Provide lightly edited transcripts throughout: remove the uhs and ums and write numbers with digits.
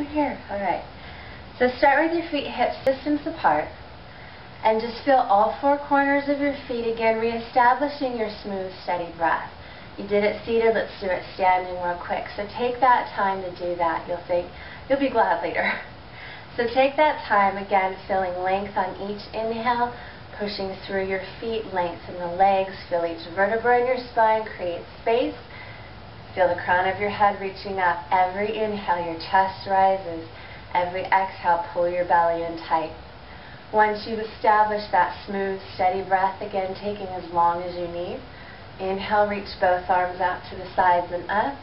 here. All right. So start with your feet hip distance apart. And just feel all four corners of your feet again, reestablishing your smooth, steady breath. You did it seated, let's do it standing real quick. So take that time to do that. You'll be glad later. So take that time, again, feeling length on each inhale, pushing through your feet, lengthen the legs, feel each vertebra in your spine, create space. Feel the crown of your head reaching up. Every inhale, your chest rises. Every exhale, pull your belly in tight. Once you've established that smooth, steady breath, again, taking as long as you need. Inhale, reach both arms out to the sides and up.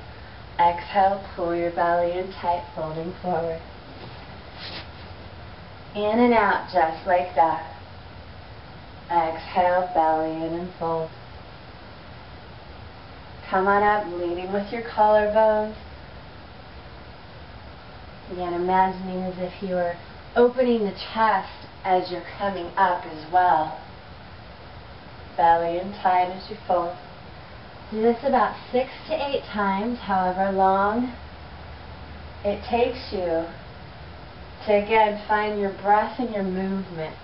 Exhale, pull your belly in tight, folding forward. In and out, just like that. Exhale, belly in and fold. Come on up, leading with your collarbones. Again, imagining as if you are opening the chest as you're coming up as well. Belly in tight as you fold. Do this about 6 to 8 times, however long it takes you to, again, find your breath and your movement.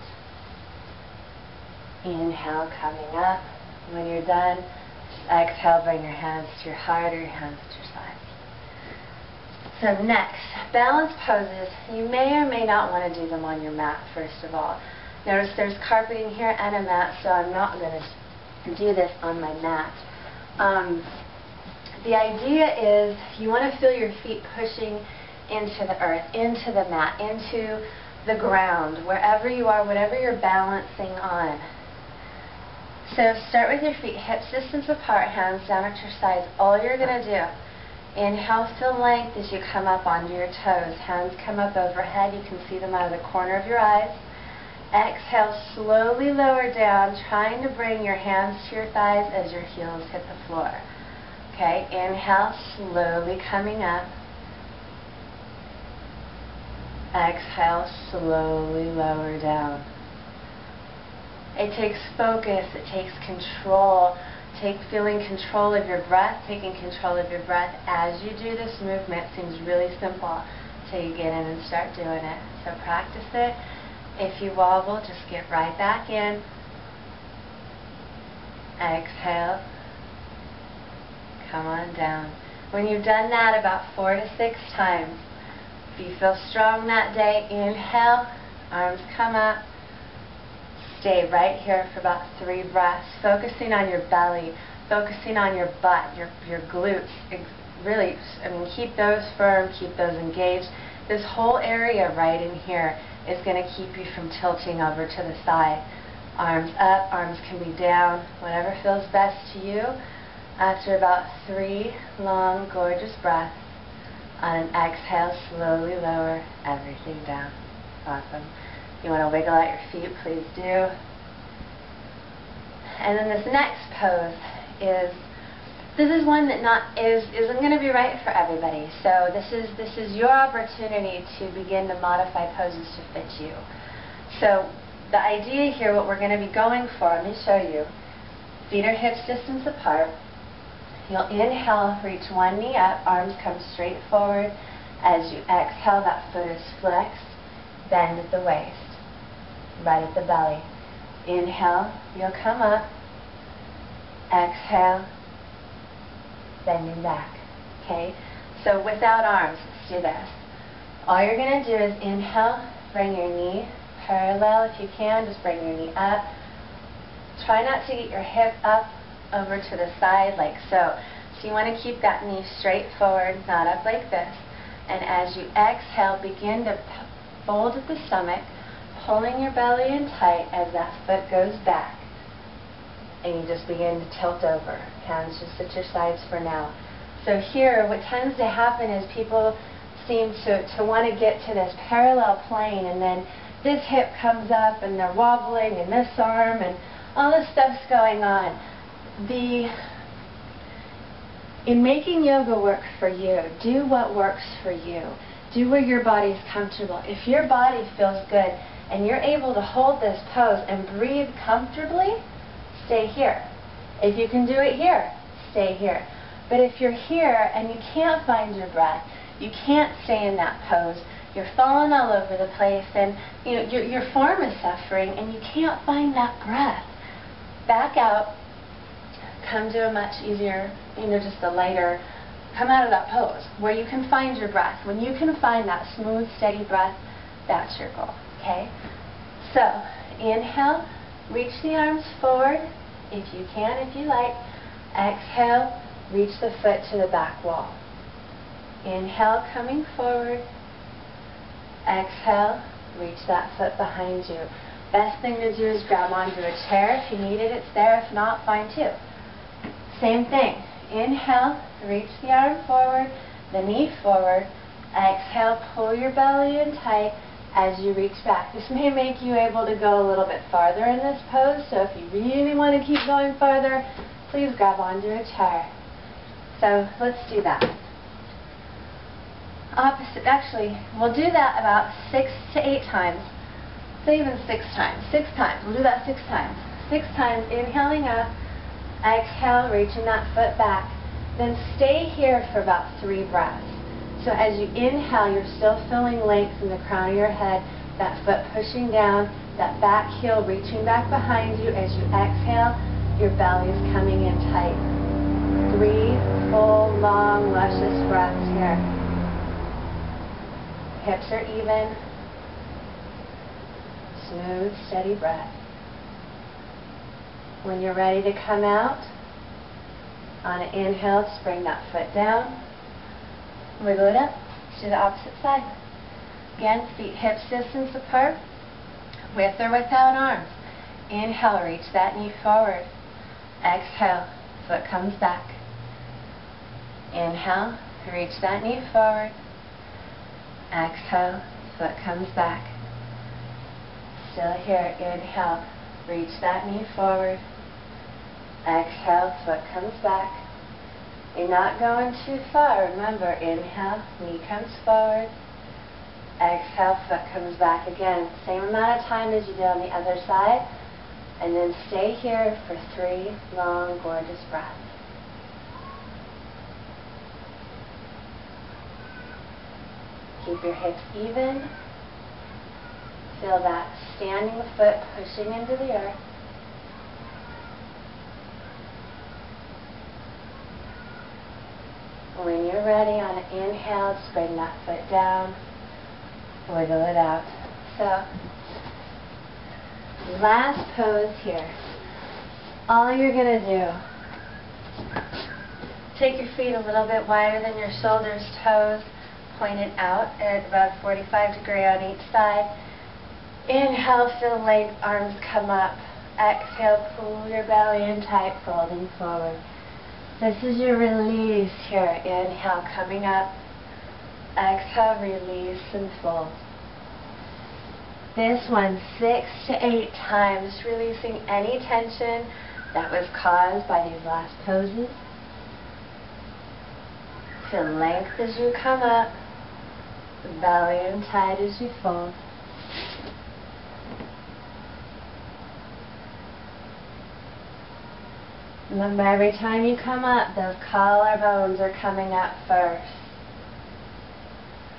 Inhale, coming up. When you're done, just exhale, bring your hands to your heart or your hands to your sides. So next, balance poses. You may or may not want to do them on your mat, first of all. Notice there's carpeting here and a mat, so I'm not going to do this on my mat. The idea is you want to feel your feet pushing into the earth, into the mat, into the ground, wherever you are, whatever you're balancing on. So start with your feet hips distance apart, hands down at your sides. All you're going to do, inhale, feel length as you come up onto your toes. Hands come up overhead. You can see them out of the corner of your eyes. Exhale, slowly lower down, trying to bring your hands to your thighs as your heels hit the floor. Okay, inhale, slowly coming up. Exhale, slowly lower down. It takes focus, it takes control. Feeling control of your breath, taking control of your breath as you do this movement. Seems really simple until you get in and start doing it. So practice it. If you wobble, just get right back in. Exhale. Come on down. When you've done that about 4 to 6 times, if you feel strong that day, inhale, arms come up. Stay right here for about 3 breaths, focusing on your belly, focusing on your butt, your glutes. Really, keep those firm, keep those engaged. This whole area right in here is going to keep you from tilting over to the side. Arms up, arms can be down, whatever feels best to you. After about 3 long, gorgeous breaths, on an exhale, slowly lower everything down. Awesome. You want to wiggle out your feet, please do. And then this next pose this is one that isn't going to be right for everybody. So this is your opportunity to begin to modify poses to fit you. So the idea here, what we're going to be going for, let me show you. Feet are hips distance apart. You'll inhale, reach one knee up, arms come straight forward. As you exhale, that foot is flexed, bend at the waist, right at the belly. Inhale, you'll come up. Exhale, bending back. Okay? So without arms, let's do this. All you're going to do is inhale, bring your knee parallel if you can, just bring your knee up. Try not to get your hip up over to the side like so. So you want to keep that knee straight forward, not up like this. And as you exhale, begin to fold at the stomach, pulling your belly in tight as that foot goes back. And you just begin to tilt over. Hands just at your sides for now. So here, what tends to happen is people seem to want to get to this parallel plane, and then this hip comes up, and they're wobbling, and this arm, and all this stuff's going on. In making yoga work for you, do what works for you. Do where your body's comfortable. If your body feels good, and you're able to hold this pose and breathe comfortably, stay here. If you can do it here, stay here. But if you're here and you can't find your breath, You can't stay in that pose. You're falling all over the place, and your form is suffering, and you can't find that breath. Back out. Come to a much easier, just a lighter, come out of that pose where you can find your breath. When you can find that smooth, steady breath, that's your goal, okay? So, inhale, reach the arms forward, if you can, if you like. Exhale, reach the foot to the back wall. Inhale, coming forward. Exhale, reach that foot behind you. Best thing to do is grab onto a chair. If you need it, it's there. If not, fine too. Same thing. Inhale, reach the arm forward, the knee forward. Exhale, pull your belly in tight as you reach back. This may make you able to go a little bit farther in this pose, so if you really want to keep going farther, please grab onto a chair. So let's do that. Opposite, actually, we'll do that about 6 to 8 times. So even 6 times. 6 times. We'll do that 6 times. 6 times, inhaling up. Exhale, reaching that foot back. Then stay here for about 3 breaths. So as you inhale, you're still feeling length in the crown of your head, that foot pushing down, that back heel reaching back behind you. As you exhale, your belly is coming in tight. 3 full, long, luscious breaths here. Hips are even. Smooth, steady breath. When you're ready to come out, on an inhale, just bring that foot down. Wiggle it up to the opposite side. Again, feet hips distance apart, with or without arms. Inhale, reach that knee forward. Exhale, foot comes back. Inhale, reach that knee forward. Exhale, foot comes back. Still here, inhale, reach that knee forward. Exhale, foot comes back. You're not going too far. Remember, inhale, knee comes forward. Exhale, foot comes back again. Same amount of time as you did on the other side. And then stay here for 3 long, gorgeous breaths. Keep your hips even. Feel that standing foot pushing into the earth. When you're ready, on an inhale, just bring that foot down, wiggle it out. So, last pose here. All you're going to do, take your feet a little bit wider than your shoulders, toes, pointed out at about 45 degrees on each side. Inhale, feel the leg, arms come up. Exhale, pull your belly in tight, folding forward. This is your release here. Inhale, coming up. Exhale, release and fold. This one, 6 to 8 times, releasing any tension that was caused by these last poses. Feel length as you come up, the belly in tight as you fold. Remember, every time you come up, those collarbones are coming up first.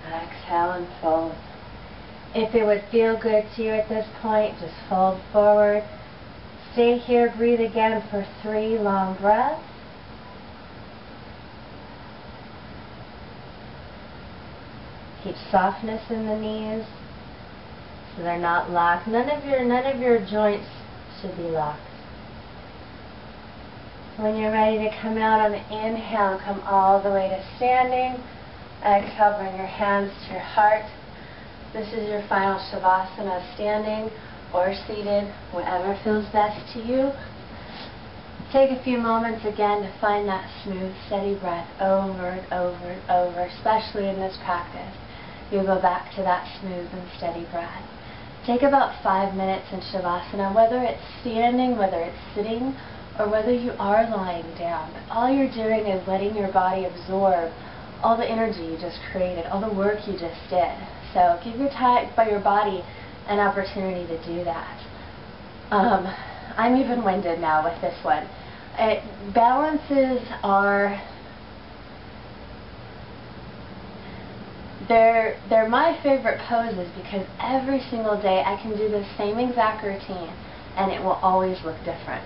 Exhale and fold. If it would feel good to you at this point, just fold forward. Stay here, breathe again for 3 long breaths. Keep softness in the knees so they're not locked. None of your joints should be locked. When you're ready to come out on the inhale, come all the way to standing. Exhale, bring your hands to your heart. This is your final Shavasana, standing or seated, whatever feels best to you. Take a few moments again to find that smooth, steady breath over and over and over, especially in this practice. You'll go back to that smooth and steady breath. Take about 5 minutes in Shavasana, whether it's standing, whether it's sitting, or whether you are lying down. But all you're doing is letting your body absorb all the energy you just created, all the work you just did. So give your body an opportunity to do that. I'm even winded now with this one. They're my favorite poses because every single day I can do the same exact routine and it will always look different.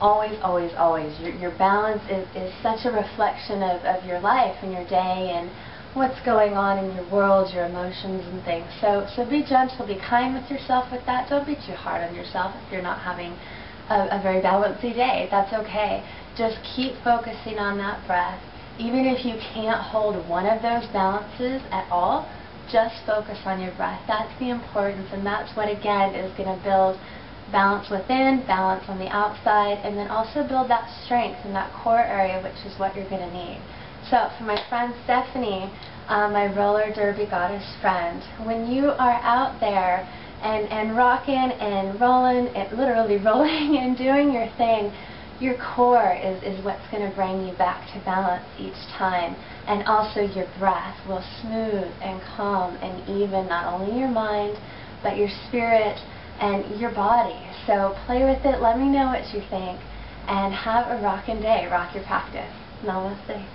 Always, always, always. Your balance is such a reflection of your life and your day and what's going on in your world, your emotions and things. So be gentle, be kind with yourself with that. Don't be too hard on yourself if you're not having a very balanced day. That's okay. Just keep focusing on that breath. Even if you can't hold one of those balances at all, just focus on your breath. That's the importance, and that's what, again, is going to build balance within, balance on the outside, and then also build that strength in that core area, which is what you're going to need. So for my friend Stephanie, my roller derby goddess friend, when you are out there and rocking and rolling, and literally rolling and doing your thing, your core is what's going to bring you back to balance each time. And also your breath will smooth and calm and even not only your mind, but your spirit and your body. So play with it, let me know what you think, and have a rockin' day. Rock your practice. Namaste.